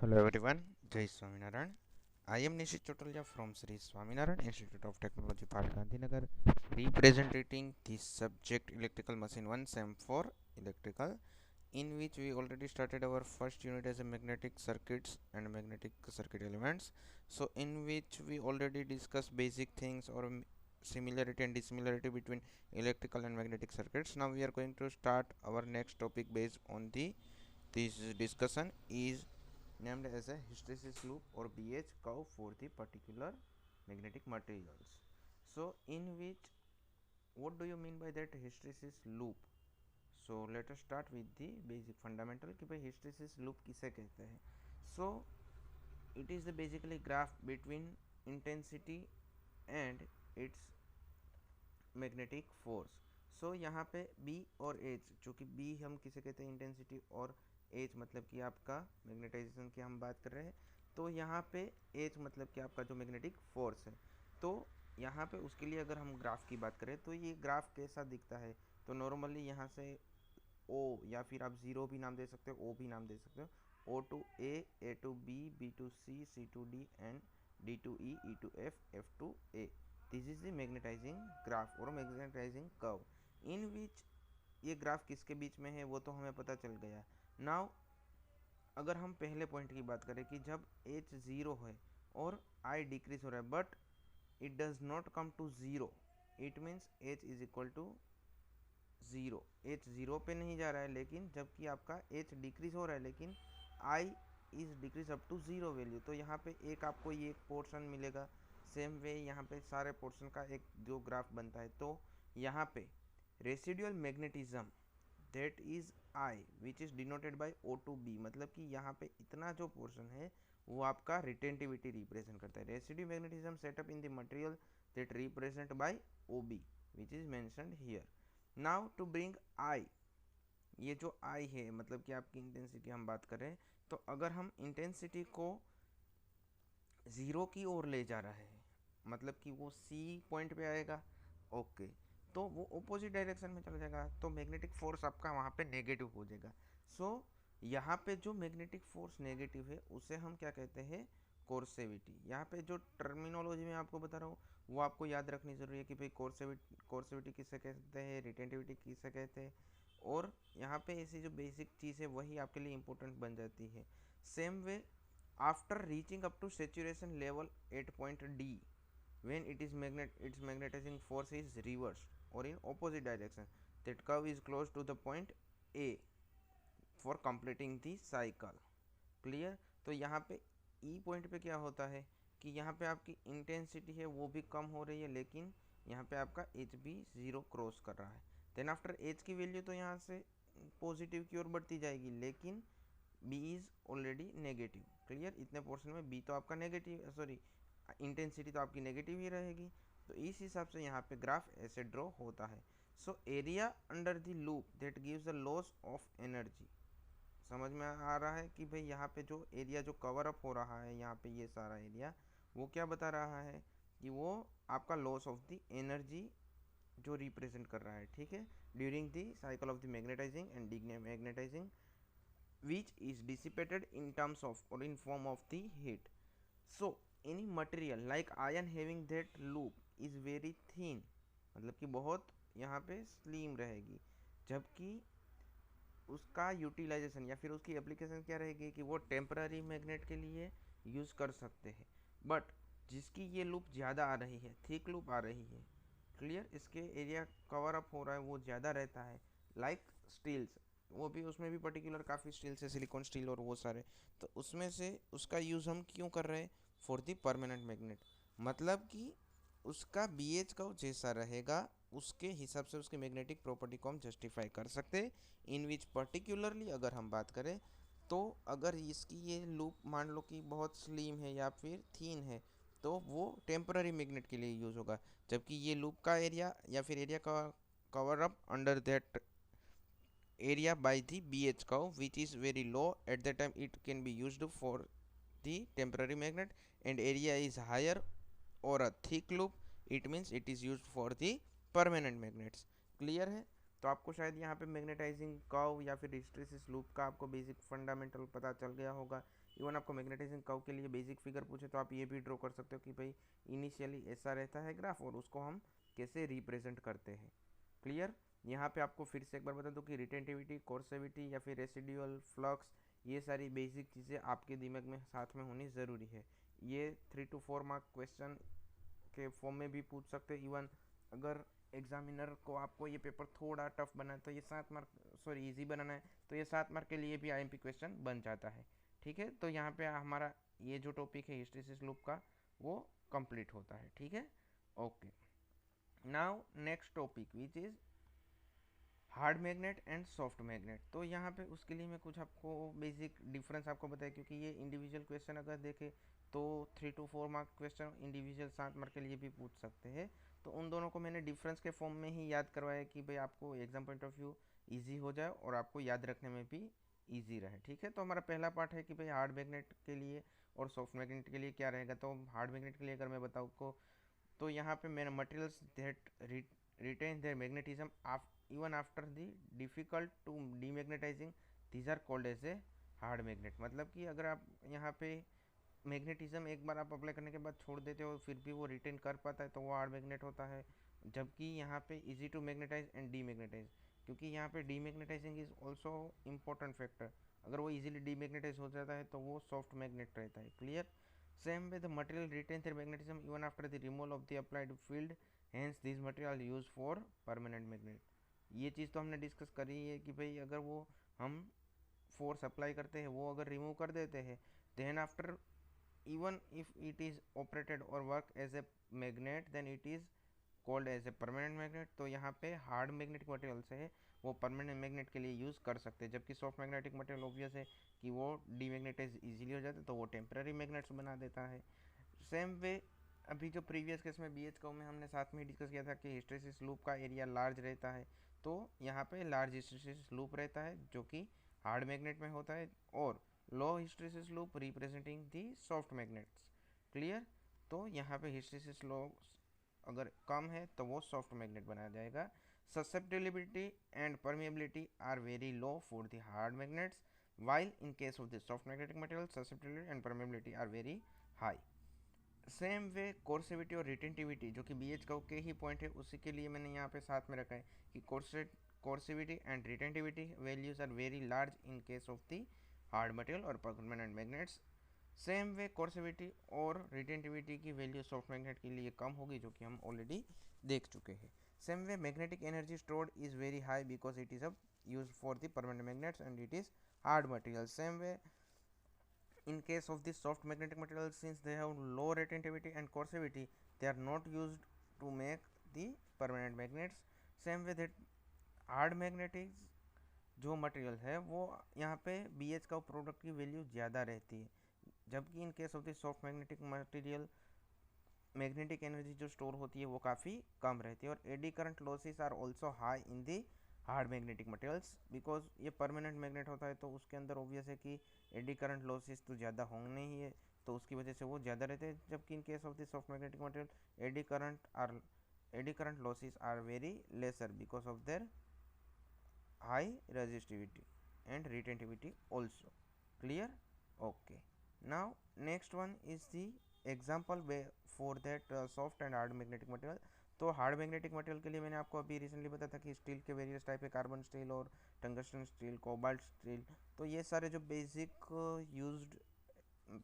Hello everyone, Jai Swaminarayan. I am Nishit Chotalia from Sri Swaminarayan Institute of Technology, Pal Gandhinagar, representing the subject Electrical Machine 1 SEM for Electrical, in which we already started our first unit as a magnetic circuits and magnetic circuit elements. So in which we already discussed basic things or similarity and dissimilarity between electrical and magnetic circuits. Now we are going to start our next topic based on this discussion is named as a hysteresis loop or BH curve for the particular magnetic materials. So in which, what do you mean by that hysteresis loop? So let us start with the basic fundamental कि भाई hysteresis loop किसे कहते हैं. So it is the basically graph between intensity and its magnetic force. So यहाँ पे B और H, जो कि बी हम किसे कहते हैं इंटेंसिटी, और एच मतलब कि आपका मैग्नेटाइजेशन की हम बात कर रहे हैं. तो यहाँ पे एच मतलब कि आपका जो मैग्नेटिक फोर्स है. तो यहाँ पे उसके लिए अगर हम ग्राफ की बात करें तो ये ग्राफ कैसा दिखता है. तो नॉर्मली यहाँ से ओ या फिर आप ज़ीरो भी नाम दे सकते हो, ओ भी नाम दे सकते हो. O to A to B to C to D and D to E to F to A. This is the magnetising graph और मैग्नेटाइजिंग कर्व, इन विच ये ग्राफ किसके बीच में है वो तो हमें पता चल गया. नाउ अगर हम पहले पॉइंट की बात करें कि जब एच ज़ीरो है और आई डिक्रीज हो रहा है but it does not come to zero, it means H is equal to zero. H zero पे नहीं जा रहा है लेकिन जबकि आपका एच डिक्रीज हो रहा है लेकिन I is decrease up to zero value. तो यहाँ पे एक आपको ये एक पोर्शन मिलेगा. सेम वे यहाँ पे सारे पोर्शन का एक जो ग्राफ बनता है. तो यहाँ पे residual magnetism that is I which is denoted by O to B, मतलब कि यहाँ पे इतना जो पोर्शन है वो आपका रिटेंटिविटी रिप्रेजेंट करता है. Residue magnetism setup in the material that represent by O B which is mentioned here. Now to bring I, ये जो आई है मतलब कि आपकी इंटेंसिटी हम बात करें, तो अगर हम इंटेंसिटी को ज़ीरो की ओर ले जा रहा है मतलब कि वो सी पॉइंट पे आएगा, ओके, तो वो ऑपोजिट डायरेक्शन में चला जाएगा तो मैग्नेटिक फोर्स आपका वहाँ पे नेगेटिव हो जाएगा. सो यहाँ पे जो मैग्नेटिक फोर्स नेगेटिव है उसे हम क्या कहते हैं, कोर्सेविटी. यहाँ पे जो टर्मिनोलॉजी में आपको बता रहा हूँ वो आपको याद रखनी जरूरी है कि भाई कोर्सेविटी किसे कहते हैं, रिटेंटिविटी किसे कहते हैं. और यहाँ पे ऐसी जो बेसिक चीज़ है वही आपके लिए इम्पोर्टेंट बन जाती है. Same way after reaching up to saturation level at point D, when its magnetizing force is reversed or in opposite direction, that curve is close to the point A for completing the cycle. Clear. तो यहाँ पे ई point पे क्या होता है कि यहाँ पे आपकी इंटेंसिटी है वो भी कम हो रही है लेकिन यहाँ पे आपका एच भी ज़ीरो क्रॉस कर रहा है. देन आफ्टर एच की वैल्यू तो यहाँ से पॉजिटिव की ओर बढ़ती जाएगी लेकिन B is already negative. Clear. इतने पोर्शन में बी तो आपका नेगेटिव, सॉरी इंटेंसिटी तो आपकी नेगेटिव ही रहेगी. तो इस हिसाब से यहाँ पे ग्राफ ऐसे ड्रॉ होता है. So area under the loop that gives the loss of energy. समझ में आ रहा है कि भाई यहाँ पे जो एरिया जो कवर अप हो रहा है यहाँ पे ये सारा एरिया वो क्या बता रहा है कि वो आपका लॉस ऑफ द एनर्जी जो रिप्रेजेंट कर रहा है. ठीक है. During the cycle of the magnetising and demagnetising which is dissipated in terms of or in form of the heat. So any material like iron having that loop is very thin, मतलब कि बहुत यहाँ पे slim रहेगी, जबकि उसका utilisation या फिर उसकी एप्लीकेशन क्या रहेगी कि वो टेम्पररी मैग्नेट के लिए यूज़ कर सकते हैं. बट जिसकी ये लूप ज़्यादा आ रही है, थिक लूप आ रही है, क्लियर, इसके एरिया कवर अप हो रहा है वो ज़्यादा रहता है, लाइक स्टील्स, वो भी उसमें भी पर्टिकुलर काफ़ी स्टील्स है, सिलिकॉन स्टील और वो सारे. तो उसमें से उसका यूज़ हम क्यों कर रहे हैं, फॉर द परमानेंट मैग्नेट. मतलब कि उसका बी एच का जैसा रहेगा उसके हिसाब से उसकी मैग्नेटिक प्रॉपर्टी को हम जस्टिफाई कर सकते हैं. इन विच पर्टिकुलरली अगर हम बात करें तो अगर इसकी ये लूप मान लो कि बहुत स्लिम है या फिर थीन है तो वो टेम्पररी मैग्नेट के लिए यूज़ होगा, जबकि ये लूप का एरिया या फिर एरिया का cover up under that area by the BH curve which is very low. At that time it can be used for the temporary magnet, and area is higher or a thick loop, it means it is used for the permanent magnets. Clear है. तो आपको शायद यहाँ पे magnetising curve या फिर hysteresis loop का आपको बेसिक फंडामेंटल पता चल गया होगा इवन आपको मैग्नेटाइजिंग कर्व के लिए बेसिक फिगर पूछे तो आप ये भी ड्रॉ कर सकते हो कि भाई इनिशियली ऐसा रहता है ग्राफ और उसको हम कैसे रिप्रेजेंट करते हैं। क्लियर। यहाँ पे आपको फिर से एक बार बता दूँ कि रिटेंटिविटी, कोर्सिविटी या फिर रेसिडुअल फ्लक्स, ये सारी बेसिक चीज़ें आपके दिमाग में साथ में होनी ज़रूरी है। ये 3 to 4 मार्क क्वेश्चन के फॉर्म में भी पूछ सकते हैं। इवन अगर एग्जामिनर को आपको ये पेपर थोड़ा टफ बना है तो ये 7 मार्क, सॉरी इजी बनाना है तो ये 7 मार्क के लिए भी आईएमपी क्वेश्चन बन जाता है। ठीक है, तो यहाँ पे हमारा ये जो टॉपिक है हिस्टैरिसीस लूप का वो कंप्लीट होता है। ठीक है, okay. Now next topic which is hard magnet and soft magnet. तो यहाँ पे उसके लिए मैं कुछ आपको बेसिक डिफरेंस आपको बताया, क्योंकि ये इंडिविजुअल क्वेश्चन अगर देखें तो 3 to 4 mark question individual 7 mark के लिए भी पूछ सकते हैं। तो उन दोनों को मैंने डिफरेंस के फॉर्म में ही याद करवाया कि भाई आपको exam point of view easy हो जाए और आपको याद रखने में भी ईजी रहे। ठीक है, तो हमारा पहला पार्ट है कि भाई हार्ड मैग्नेट के लिए और सॉफ्ट मैग्नेट के लिए क्या रहेगा। तो हार्ड मैग्नेट के लिए अगर मैं बताऊँ को, तो यहाँ पे मेरा materials that retain their magnetism even after the difficult to demagnetizing, these are called as a hard magnet। मतलब कि अगर आप यहाँ पे मैग्नेटिज्म एक बार आप अप्लाई करने के बाद छोड़ देते हो फिर भी वो रिटेन कर पाता है तो वो हार्ड मैग्नेट होता है। जबकि यहाँ पे easy to magnetise and demagnetise, क्योंकि यहाँ पे demagnetising is also important factor. अगर वो इजीली डीमैग्नेटाइज हो जाता है तो वो सॉफ्ट मैग्नेट रहता है। Clear. Same way the material retain their magnetism even after the removal of the applied field, hence these material used for permanent magnet। ये चीज़ तो हमने डिस्कस करी है कि भाई अगर वो हम फोर्स अप्लाई करते हैं वो अगर रिमूव कर देते हैं then after even if it is operated or work as a magnet then it is called as a permanent magnet। तो यहाँ पे हार्ड मैग्नेटिक मटेरियल से है वो परमानेंट मैग्नेट के लिए यूज़ कर सकते हैं, जबकि सॉफ्ट मैग्नेटिक मटेरियल ऑब्वियस है कि वो डीमैग्नेटाइज इजीली हो जाता है तो वो टेम्पररी मैग्नेट्स बना देता है। सेम वे अभी जो प्रीवियस केस में बी एच कव में हमने साथ में डिस्कस किया था कि हिस्टैरिसीस लूप का एरिया लार्ज रहता है, तो यहाँ पे लार्ज हिस्टैरिसीस लूप रहता है जो कि हार्ड मैग्नेट में होता है, और low hysteresis loop representing the soft magnets. Clear. तो यहाँ पे हिस्टैरिसीस लो अगर कम है तो वो सॉफ्ट मैग्नेट बनाया जाएगा। Susceptibility and permeability are very low for the hard magnets, while in case of the soft magnetic material susceptibility and permeability are very high। Same way coercivity और रिटेंटिविटी जो कि B H कव के ही point है उसी के लिए मैंने यहाँ पे साथ में रखा है कि coercivity and retentivity values are very large in case of the hard material और permanent magnets. Same way coercivity और रिटेंटिविटी की वैल्यू सॉफ्ट मैग्नेट के लिए कम होगी जो कि हम ऑलरेडी देख चुके हैं। Same way magnetic energy stored is very high because it is a use for the permanent magnets and it is hard material। Same way in case of the soft magnetic materials, since they have low retentivity and coercivity, they are not used to make the permanent magnets। Same way that hard magnetic जो material है वो यहाँ पे B H का product की value ज़्यादा रहती है, जबकि in case of the soft magnetic material magnetic energy जो स्टोर होती है वो काफ़ी कम रहती है। और eddy current losses are also high in the hard magnetic materials because ये परमानेंट मैग्नेट होता है तो उसके अंदर ऑब्वियस है कि एडी करंट लॉसेस तो ज़्यादा होंगे ही है तो उसकी वजह से वो ज़्यादा रहते हैं। जबकि in case of the soft magnetic material eddy current losses are very lesser because of their high resistivity and retentivity also. Clear. Okay. Now next one is the example for that soft and hard magnetic material. तो hard magnetic material के लिए मैंने आपको अभी recently बताया था कि steel के वेरियस टाइप है, कार्बन स्टील और टंगस्टन स्टील, कोबाल्ट स्टील। तो ये सारे जो बेसिक यूज्ड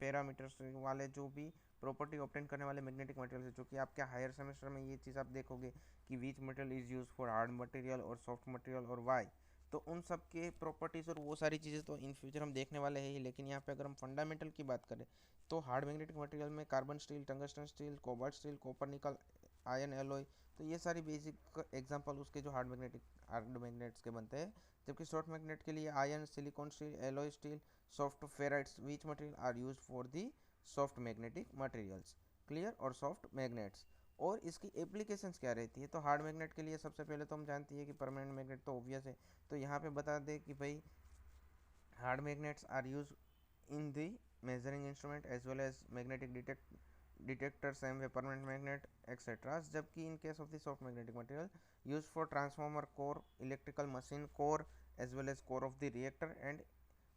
पैरामीटर्स वाले जो भी प्रॉपर्टी ऑब्टेन करने वाले मैग्नेटिक मटेरियल है, जो कि आपके हायर सेमेस्टर में ये चीज़ आप देखोगे कि which material is use for hard material और सॉफ्ट मटेरियल और वाई। तो उन सब के प्रॉपर्टीज़ और वो सारी चीज़ें तो इन फ्यूचर हम देखने वाले हैं ही, लेकिन यहाँ पे अगर हम फंडामेंटल की बात करें तो हार्ड मैग्नेटिक मटेरियल में carbon steel, tungsten steel, cobalt steel, copper nickel, iron alloy, तो ये सारी बेसिक एग्जांपल उसके जो हार्ड मैग्नेट्स के बनते हैं। जबकि सॉफ्ट मैग्नेट के लिए iron, silicon steel, alloy steel, soft ferrites which material are use for the soft magnetic materials. Clear. और सॉफ्ट मैग्नेट्स और इसकी एप्लीकेशंस क्या रहती है। तो हार्ड मैग्नेट के लिए सबसे पहले तो हम जानती है कि परमानेंट मैग्नेट तो ऑब्वियस है, तो यहाँ पे बता दें कि भाई hard magnets are use in the measuring instrument as well as magnetic detector, same way permanent magnet etcetera. जबकि in case of the soft magnetic material use for transformer core, electrical machine core as well as core of the reactor and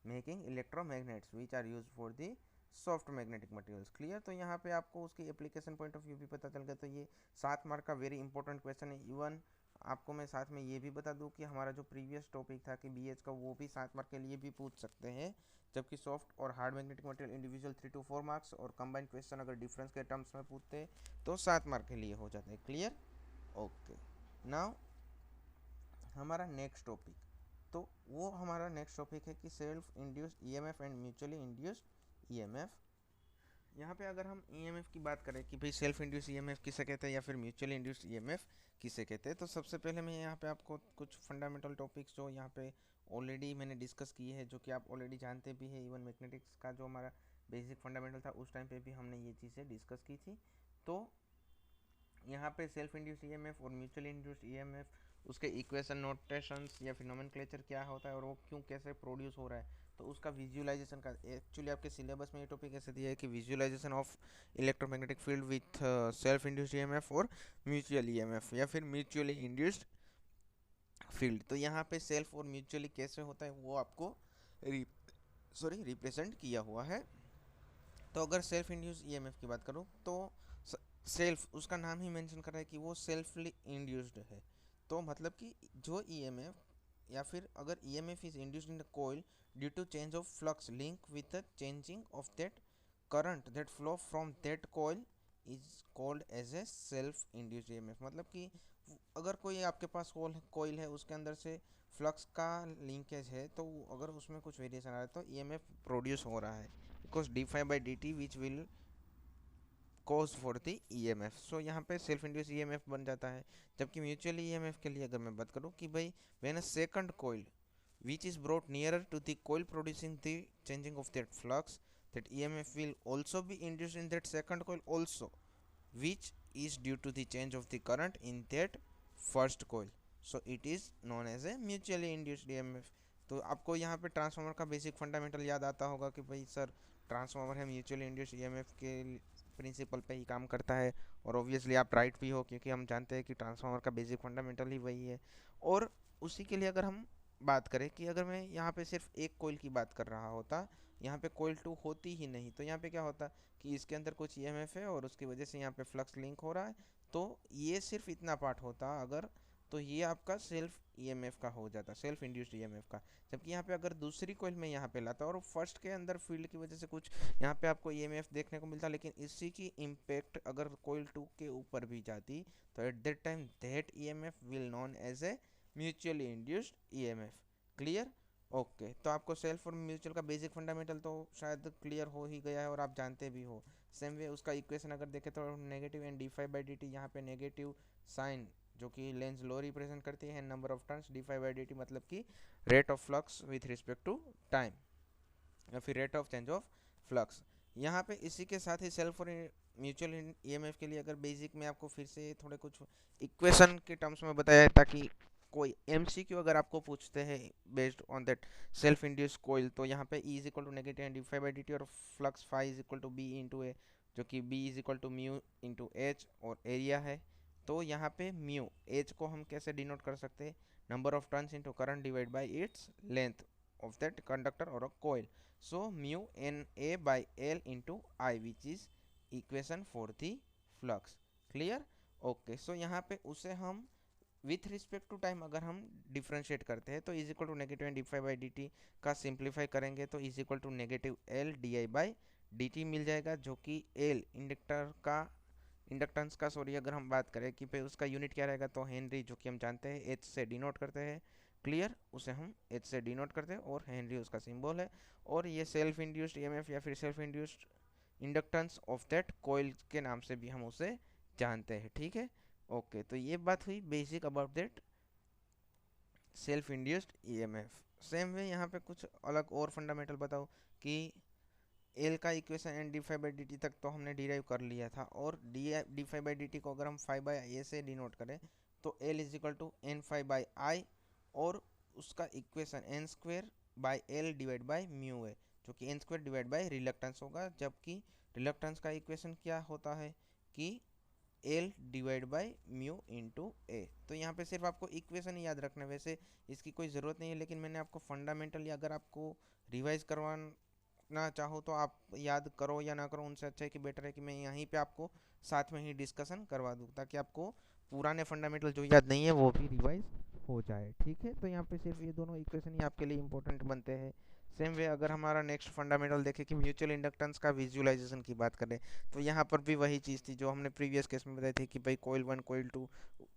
making electromagnets which are use for the soft magnetic materials. Clear. तो यहाँ पे आपको उसकी application point of view भी पता चल गया। तो ये 7 मार्क का वेरी इंपॉर्टेंट क्वेश्चन है। इवन आपको मैं साथ में ये भी बता दूं कि हमारा जो प्रीवियस टॉपिक था कि बीएच का, वो भी 7 मार्क के लिए भी पूछ सकते हैं, जबकि सॉफ्ट और hard magnetic material individual 3 to 4 marks, और कंबाइंड क्वेश्चन अगर डिफरेंस के टर्म्स में पूछते हैं तो 7 मार्क के लिए हो जाते हैं। क्लियर। ओके। नाउ हमारा नेक्स्ट टॉपिक, तो वो हमारा नेक्स्ट टॉपिक है कि self induced EMF and mutually induced EMF. यहाँ पे अगर हम ईएमएफ की बात करें कि भाई सेल्फ इंड्यूस ईएमएफ किसे कहते हैं या फिर म्यूचुअली इंड्यूस्ड ईएमएफ किसे कहते हैं, तो सबसे पहले मैं यहाँ पे आपको कुछ फंडामेंटल टॉपिक्स जो यहाँ पे ऑलरेडी मैंने डिस्कस किए हैं, जो कि आप ऑलरेडी जानते भी हैं। इवन मैग्नेटिक्स का जो हमारा बेसिक फंडामेंटल था उस टाइम पे भी हमने ये चीज़ें डिस्कस की थी। तो यहाँ पे सेल्फ इंड्यूस्ड ईएमएफ और म्यूचुअली इंड्यूस्ड ईएमएफ, उसके इक्वेशन, नोटेशंस या फिर नोमेनक्लेचर क्या होता है और वो क्यों कैसे प्रोड्यूस हो रहा है, तो उसका विजुअलाइजेशन का एक्चुअली आपके सिलेबस में ये टॉपिक ऐसे दिया है कि visualisation of electromagnetic field with self induced EMF और म्यूचुअल ईएमएफ या फिर म्यूचुअली इंड्यूस्ड फील्ड। तो यहाँ पे सेल्फ और म्यूचुअली कैसे होता है वो आपको रिप्रेजेंट किया हुआ है। तो अगर सेल्फ इंड्यूस्ड ईएमएफ की बात करूँ तो सेल्फ, उसका नाम ही मेंशन कर रहा है कि वो सेल्फली इंड्यूस्ड है। तो मतलब कि जो ईएमएफ या फिर अगर EMF is induced in the coil due to change of flux link with the changing of that current that flow from that coil is called as a self induced EMF. मतलब कि अगर कोई आपके पास coil है, उसके अंदर से flux का लिंकेज है, तो अगर उसमें कुछ वेरिएशन आ रहा है तो ईएमएफ प्रोड्यूस हो रहा है, because d∅dt which will cause for the EMF. So यहाँ पे सेल्फ इंड्यूस ईएमएफ बन जाता है। जबकि म्यूचुअल ईएमएफ के लिए अगर मैं बात करूँ कि भाई when a second coil which is brought nearer to the coil producing the changing of that flux, that EMF will also be induced in that second coil also, which is due to the change of the current in that first coil, so it is known as a mutually induced EMF। तो आपको यहाँ पे transformer का basic fundamental याद आता होगा कि भाई सर ट्रांसफार्मर है म्यूचुअली इंड्यूस्ड ईएमएफ के प्रिंसिपल पे ही काम करता है, और ऑब्वियसली आप राइट भी हो क्योंकि हम जानते हैं कि ट्रांसफार्मर का बेसिक फंडामेंटल ही वही है। और उसी के लिए अगर हम बात करें कि अगर मैं यहाँ पे सिर्फ एक कोयल की बात कर रहा होता, यहाँ पे कोयल 2 होती ही नहीं, तो यहाँ पे क्या होता कि इसके अंदर कुछ ईएमएफ है और उसकी वजह से यहाँ पे फ्लक्स लिंक हो रहा है, तो ये सिर्फ इतना पार्ट होता अगर, तो ये आपका सेल्फ ईएमएफ का हो जाता, सेल्फ इंड्यूस्ड ईएमएफ का। जबकि यहाँ पे अगर दूसरी कोयल में यहाँ पे लाता और फर्स्ट के अंदर फील्ड की वजह से कुछ यहाँ पे आपको ईएमएफ देखने को मिलता, लेकिन इसी की इम्पैक्ट अगर कोयल 2 के ऊपर भी जाती, तो at that time that EMF will known as a mutually induced EMF. Clear. Okay. तो आपको सेल्फ और म्यूचुअल का बेसिक फंडामेंटल तो शायद क्लियर हो ही गया है और आप जानते भी हो। सेम वे उसका इक्वेशन अगर देखें तो नेगेटिव एंड d∅dt, यहाँ पे नेगेटिव साइन जो कि लेंस लो रिप्रेजेंट करती है, नंबर ऑफ टर्न्स, d∅dt मतलब कि rate of flux with respect to time या फिर rate of change of flux. यहाँ पे इसी के साथ ही सेल्फ और म्यूचुअल ईएमएफ के लिए अगर बेसिक में आपको फिर से थोड़े कुछ इक्वेशन के टर्म्स में बताया है, ताकि कोई एमसीक्यू अगर आपको पूछते हैं based on that self induce coil, तो यहाँ पे E is equal to negative and d∅dt और flux phi is equal to B into A, जो कि B is equal to mu into H और एरिया है। तो यहाँ पे म्यू एच को हम कैसे डिनोट कर सकते हैं, number of turns into current divide by its length of that conductor or a coil, so mu Na by L into I, which is equation for the flux। clear। okay, so यहाँ पे उसे हम with respect to time अगर हम differentiate करते हैं तो is equal to negative and d∅dt का सिंप्लीफाई करेंगे तो is equal to negative L di/dt मिल जाएगा, जो कि L इंडक्टेंस का सॉरी अगर हम बात करें कि भाई उसका यूनिट क्या रहेगा, तो हेनरी, जो कि हम जानते हैं H से डिनोट करते हैं। क्लियर। उसे हम H से डिनोट करते हैं और हेनरी उसका सिंबल है। और ये सेल्फ इंड्यूस्ड ईएमएफ या फिर self induced inductance of that coil के नाम से भी हम उसे जानते हैं। ठीक है। ओके, तो ये बात हुई basic about that self induced EMF. Same way यहाँ पे कुछ अलग और फंडामेंटल बताओ कि एल का इक्वेशन एंड d∅dt तक तो हमने डिराइव कर लिया था, और d∅dt को अगर हम phi/a से डिनोट करें तो L is equal to n∅/i, और उसका equation n² divide by mu है, जो कि n² डिवाइड बाई रिलक्टेंस होगा। जबकि रिलक्टेंस का इक्वेशन क्या होता है कि L divide by mu into A. तो यहाँ पे सिर्फ आपको इक्वेशन याद रखना है, वैसे इसकी कोई ज़रूरत नहीं है, लेकिन मैंने आपको फंडामेंटली अगर आपको रिवाइज करवाना चाहो तो आप याद करो या ना करो, उनसे अच्छा है कि बेटर है कि मैं यहीं पे आपको साथ में ही डिस्कशन करवा दूँ, ताकि आपको पुराने फंडामेंटल जो याद नहीं है वो भी रिवाइज हो जाए। ठीक है, तो यहाँ पे सिर्फ ये दोनों इक्वेशन ही आपके लिए इंपॉर्टेंट बनते हैं। सेम वे अगर हमारा नेक्स्ट फंडामेंटल देखें कि म्यूचुअल इंडक्टेंस का विजुअलाइजेशन की बात करें, तो यहाँ पर भी वही चीज़ थी जो हमने प्रीवियस केस में बताई थी कि भाई कोइल 1 कोइल 2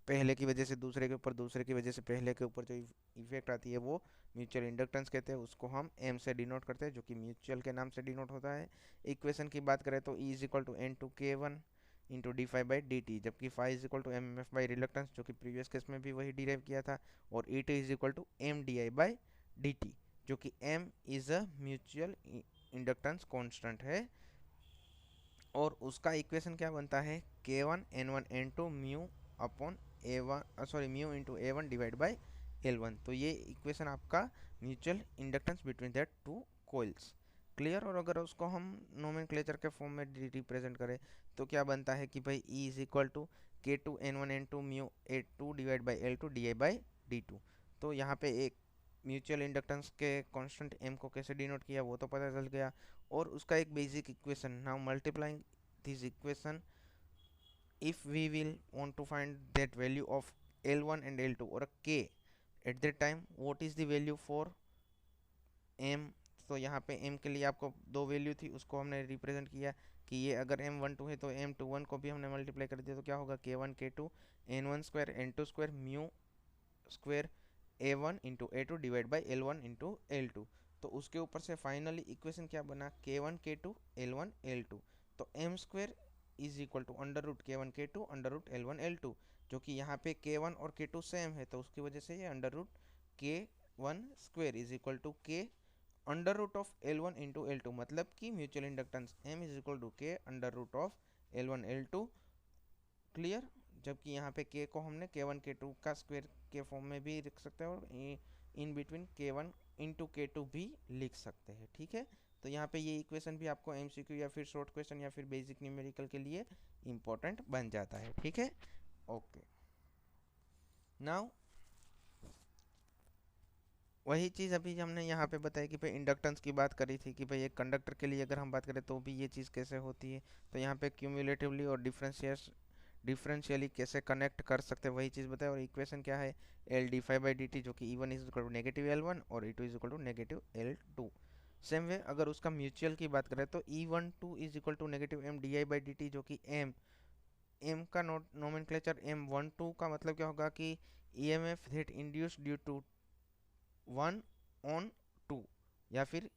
पहले की वजह से दूसरे के ऊपर, दूसरे की वजह से पहले के ऊपर जो इफेक्ट आती है वो म्यूचुअल इंडक्टेंस कहते हैं, उसको हम एम से डिनोट करते हैं, जो कि म्यूचुअल के नाम से डिनोट होता है। इक्वेशन की बात करें तो E is equal to N two K one into D five by D T, जबकि five is equal to M M F by reluctance, जो कि प्रीवियस केस में भी वही डिराइव किया था, और E T is equal to M D I by D T, जो कि m is a mutual inductance constant है। और उसका इक्वेशन क्या बनता है, k1 n1 n2 mu upon a1 sorry mu into a1 divide by l1। तो ये इक्वेशन आपका mutual inductance between that two coils. Clear. और अगर उसको हम नोमेनक्लेचर के फॉर्म में रिप्रेजेंट करें तो क्या बनता है कि भाई E is equal to k2 n1 n2 mu a2 divide by l2 di by d2। तो यहाँ पे एक म्यूचुअल इंडक्टेंस के कांस्टेंट m को कैसे डिनोट किया वो तो पता चल गया, और उसका एक basic equation. Now multiplying this equation, if we will want to find that value of L1 and L2 or K at that time, what is the value for M? तो यहाँ पे M के लिए आपको दो वैल्यू थी, उसको हमने रिप्रेजेंट किया कि ये अगर M12 है तो M21 को भी हमने मल्टीप्लाई कर दिया, तो क्या होगा K1 K2 N1 square N2 square mu square A1 into A2 divide by L1 into L2। तो उसके ऊपर से फाइनली इक्वेशन क्या बना, K1 K2 L1 L2। तो M square is equal to under root K1 K2 under root L1 L2, जो कि यहाँ पे K1 और K2 सेम है, तो उसकी वजह से ये under root K1 square is equal to K under root of L1 into L2, मतलब कि mutual inductance M is equal to K under root of L1 L2। Clear. जबकि यहाँ पे K को हमने K1 K2 का स्क्वायर के form में भी लिख सकते हैं, और in between K1 into K2 भी लिख सकते हैं। ठीक है, तो यहाँ पे ये इक्वेशन भी आपको MCQ या फिर शॉर्ट क्वेश्चन या फिर बेसिक न्यूमेरिकल के लिए इंपॉर्टेंट बन जाता है। ठीक है, ओके। नाउ वही चीज़ अभी हमने यहाँ पे बताया कि भाई इंडक्टेंस की बात करी थी कि भाई एक कंडक्टर के लिए अगर हम बात करें तो भी ये चीज़ कैसे होती है, तो यहाँ पे क्यूमुलेटिवली और डिफरेंशियली कैसे कनेक्ट कर सकते हैं वही चीज़ बताया। और इक्वेशन क्या है, L D five by D T, जो कि E1 is equal to negative L1 और E2 is equal to negative L2। Same way अगर उसका म्यूचुअल की बात करें तो E12 is equal to negative M D I by D T, जो कि एम का नोमेनक्लेचर M12 का मतलब क्या होगा कि EMF that induced due to 1 on 2, या फिर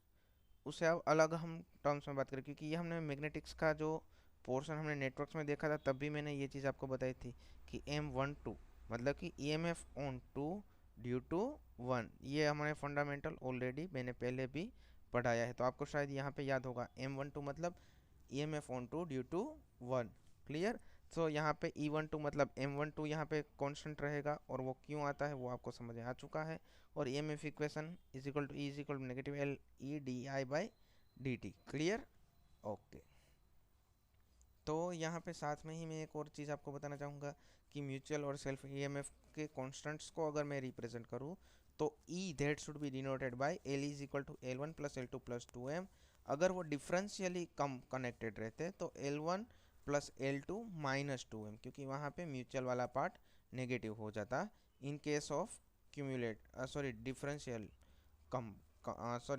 उसे अब अलग हम टर्म्स में बात करें, क्योंकि ये हमने मैग्नेटिक्स का जो पोर्शन हमने नेटवर्क्स में देखा था तब भी मैंने ये चीज़ आपको बताई थी कि M12 मतलब कि EMF ऑन 2 ड्यू टू 1। ये हमारे फंडामेंटल ऑलरेडी मैंने पहले भी पढ़ाया है, तो आपको शायद यहाँ पे याद होगा M12 मतलब EMF on 2 due to 1। Clear. तो यहाँ पे E12 मतलब M12 यहाँ पे कांस्टेंट रहेगा, और वो क्यों आता है वो आपको समझ आ चुका है। और EMF equation is equal to E is equal to negative L E D I by D T. Clear, okay. तो यहाँ पे साथ में ही मैं एक और चीज़ आपको बताना चाहूँगा कि म्यूचुअल और सेल्फ EMF के कॉन्स्टेंट्स को अगर मैं रिप्रेजेंट करूँ तो E that should be denoted by L is equal to L1 plus L2 plus 2M। अगर वो डिफरेंशियली कम कनेक्टेड रहते हैं तो L1 plus L2 minus 2M, क्योंकि वहाँ पे म्यूचुअल वाला पार्ट नेगेटिव हो जाता इन case of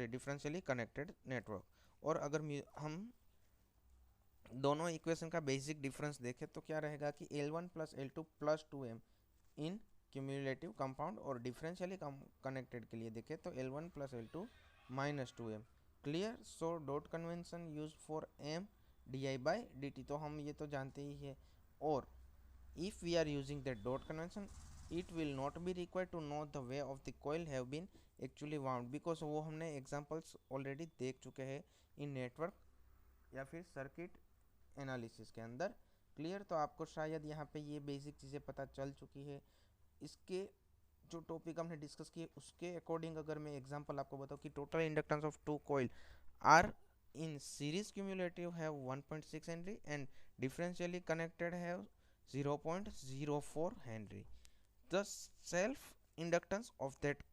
differentially connected network. और अगर हम दोनों इक्वेशन का बेसिक डिफरेंस देखें तो क्या रहेगा कि L1 plus L2 plus 2M इन क्यूमुलेटिव कंपाउंड, और डिफरेंशियली कनेक्टेड के लिए देखें तो L1 plus L2 minus 2M। Clear. So dot convention use for M di by dt, तो हम ये तो जानते ही है। और if we are using that dot convention it will not be required to know the way of the coil have been actually wound, because वो हमने एग्जांपल्स ऑलरेडी देख चुके हैं इन नेटवर्क या फिर सर्किट एनालिसिस के अंदर। क्लियर। तो आपको शायद यहाँ पे ये बेसिक चीज़ें पता चल चुकी है। इसके जो टॉपिक हमने डिस्कस किए उसके अकॉर्डिंग अगर मैं एग्जांपल आपको बताऊँ कि total inductance of two coil are in series cumulative है 1.6 हेनरी एंड डिफरेंशियली कनेक्टेड है 0.04 Henry. The self inductance of that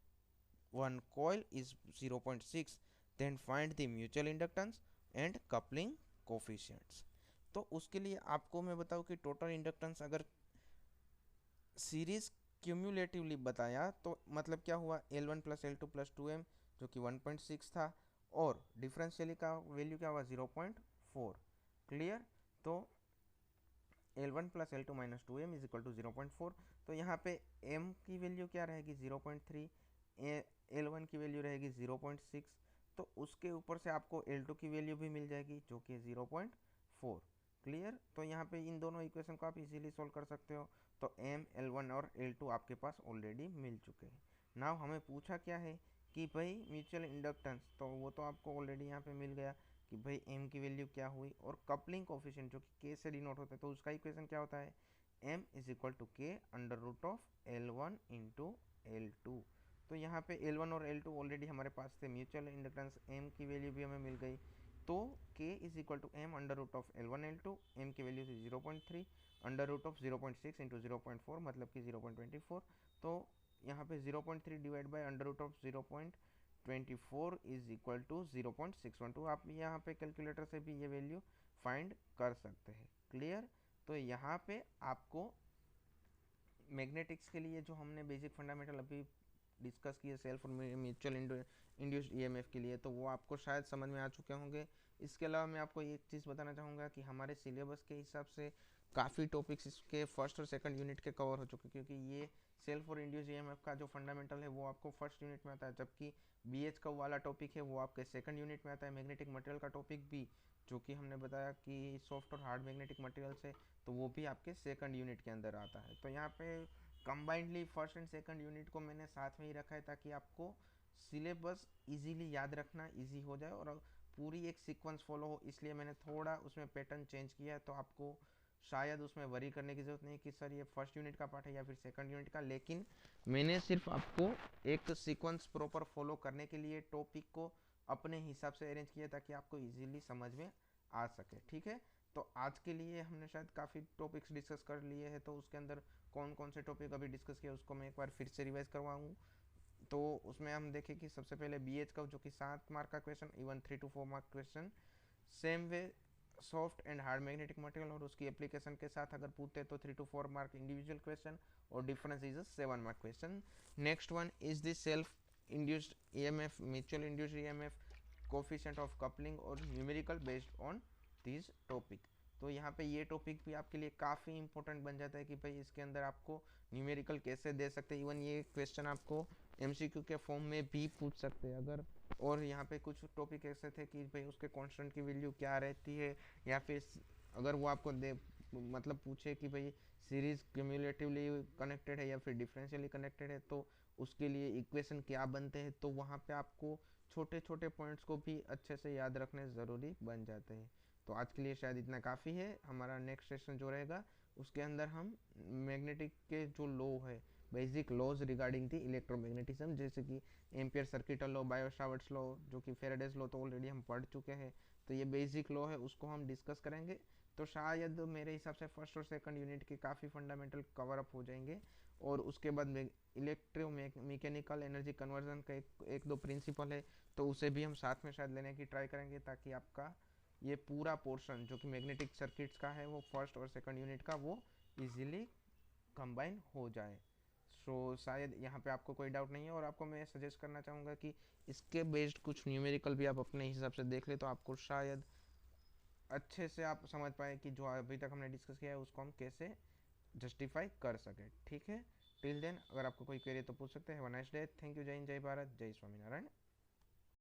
one coil is 0.6. Then find the mutual inductance and coupling coefficients. तो उसके लिए आपको मैं बताऊं कि टोटल इंडक्टेंस अगर सीरीज क्यूमुलेटिवली बताया तो मतलब क्या हुआ, L1 plus L2 plus 2M जो कि 1.6 था, और डिफरेंशियली का वैल्यू क्या हुआ 0.4। क्लियर। तो L1 plus L2 minus 2M is equal to 0.4। तो यहाँ पे M की वैल्यू क्या रहेगी 0.3, L1 की वैल्यू रहेगी 0.6, तो उसके ऊपर से आपको L2 की वैल्यू भी मिल जाएगी जो कि 0.4। क्लियर। तो यहाँ पे इन दोनों इक्वेशन को आप इजीली सॉल्व कर सकते हो। तो M, L1 और L2 आपके पास ऑलरेडी मिल चुके हैं। नाउ हमें पूछा क्या है कि भाई म्यूचुअल इंडक्टेंस, तो वो तो आपको ऑलरेडी यहाँ पे मिल गया कि भाई M की वैल्यू क्या हुई, और कपलिंग कोफिशिएंट जो कि K से डिनोट होता है, तो उसका इक्वेशन क्या होता है M is equal to K under root of L1 into L2। तो यहाँ पे L1 और L2 ऑलरेडी हमारे पास थे, म्यूचुअल इंडक्टेंस M की वैल्यू भी हमें मिल गई, तो K is equal to M under root of L1 L2, M की वैल्यू थी 0.3 अंडर रूट ऑफ 0.6 इंटू 0.4 मतलब कि 0.24। तो यहाँ पे 0.3 divide by under root of 0.24 is equal to 0.612। आप यहाँ पे कैलकुलेटर से भी ये वैल्यू फाइंड कर सकते हैं। क्लियर। तो यहाँ पे आपको मैग्नेटिक्स के लिए जो हमने बेसिक फंडामेंटल अभी डिस्कस किए सेल्फ और म्यूचुअल इंड्यूस्ड ईएमएफ के लिए, तो वो आपको शायद समझ में आ चुके होंगे। इसके अलावा मैं आपको एक चीज़ बताना चाहूँगा कि हमारे सिलेबस के हिसाब से काफ़ी टॉपिक्स इसके फर्स्ट और सेकंड यूनिट के कवर हो चुके, क्योंकि ये सेल्फ और इंड्यूस्ड ईएमएफ का जो फंडामेंटल है वो आपको फर्स्ट यूनिट में आता है, जबकि बीएच का वाला टॉपिक है वो आपके सेकंड यूनिट में आता है। मैग्नेटिक मटेरियल का टॉपिक भी, जो कि हमने बताया कि सॉफ्ट और हार्ड मैग्नेटिक मटेरियल्स है, तो वो भी आपके सेकंड यूनिट के अंदर आता है। तो यहाँ पे combinedly first and second unit को मैंने साथ में ही रखा है ताकि आपको सिलेबस इजीली याद रखना इजी हो जाए और पूरी एक सीक्वेंस फॉलो हो, इसलिए मैंने थोड़ा उसमें पैटर्न चेंज किया है। तो आपको शायद उसमें वरी करने की ज़रूरत नहीं कि सर ये फर्स्ट यूनिट का पार्ट है या फिर सेकंड यूनिट का, लेकिन मैंने सिर्फ आपको एक सीक्वेंस प्रॉपर फॉलो करने के लिए टॉपिक को अपने हिसाब से अरेंज किया ताकि आपको इजीली समझ में आ सके। ठीक है। तो आज के लिए हमने शायद काफ़ी टॉपिक्स डिस्कस कर लिए हैं, तो उसके अंदर कौन कौन से टॉपिक अभी डिस्कस किया उसको मैं एक बार फिर से रिवाइज करवाऊँ। तो उसमें हम देखें कि सबसे पहले बीएच का जो कि 7 मार्क का question, even 3 to 4 mark question, same way soft and hard magnetic material और उसकी एप्लीकेशन के साथ अगर पूछते हैं तो 3 to 4 मार्क इंडिविजुअल क्वेश्चन, और difference is 7 mark question. Next one is the self induced EMF, mutual induced EMF, coefficient of coupling और numerical based on this topic. तो यहाँ पे ये टॉपिक भी आपके लिए काफ़ी इंपॉर्टेंट बन जाता है कि भाई इसके अंदर आपको न्यूमेरिकल कैसे दे सकते हैं, इवन ये क्वेश्चन आपको एमसीक्यू के फॉर्म में भी पूछ सकते हैं अगर। और यहाँ पे कुछ टॉपिक ऐसे थे कि भाई उसके कांस्टेंट की वैल्यू क्या रहती है, या फिर अगर वो आपको दे मतलब पूछे कि भाई सीरीज क्यूमुलेटिवली कनेक्टेड है या फिर डिफरेंशियली कनेक्टेड है, तो उसके लिए इक्वेशन क्या बनते हैं, तो वहाँ पे आपको छोटे छोटे पॉइंट्स को भी अच्छे से याद रखने ज़रूरी बन जाते हैं। तो आज के लिए शायद इतना काफ़ी है। हमारा नेक्स्ट सेशन जो रहेगा उसके अंदर हम मैग्नेटिक के जो लॉ है, basic laws regarding the electromagnetism, जैसे कि Ampere circuital law, Biot Savart's law, जो कि फेराडेज लॉ तो ऑलरेडी हम पढ़ चुके हैं, तो ये बेसिक लॉ है उसको हम डिस्कस करेंगे। तो शायद मेरे हिसाब से फर्स्ट और सेकंड यूनिट के काफ़ी फंडामेंटल कवर अप हो जाएंगे, और उसके बाद इलेक्ट्रो मैकेनिकल एनर्जी कन्वर्जन का एक दो प्रिंसिपल है, तो उसे भी हम साथ में शायद लेने की ट्राई करेंगे ताकि आपका ये पूरा पोर्शन जो कि मैग्नेटिक सर्किट्स का है वो फर्स्ट और सेकंड यूनिट का वो इजीली कंबाइन हो जाए। सो शायद यहाँ पे आपको कोई डाउट नहीं है, और आपको मैं सजेस्ट करना चाहूँगा कि इसके बेस्ड कुछ न्यूमेरिकल भी आप अपने हिसाब से देख ले, तो आपको शायद अच्छे से आप समझ पाए कि जो अभी तक हमने डिस्कस किया है उसको हम कैसे जस्टिफाई कर सके। ठीक है। टिल देन अगर आपको कोई क्वेरी तो पूछ सकते हैं। Have a nice day. Thank you. जय हिंद, जय भारत, जय स्वामीनारायण।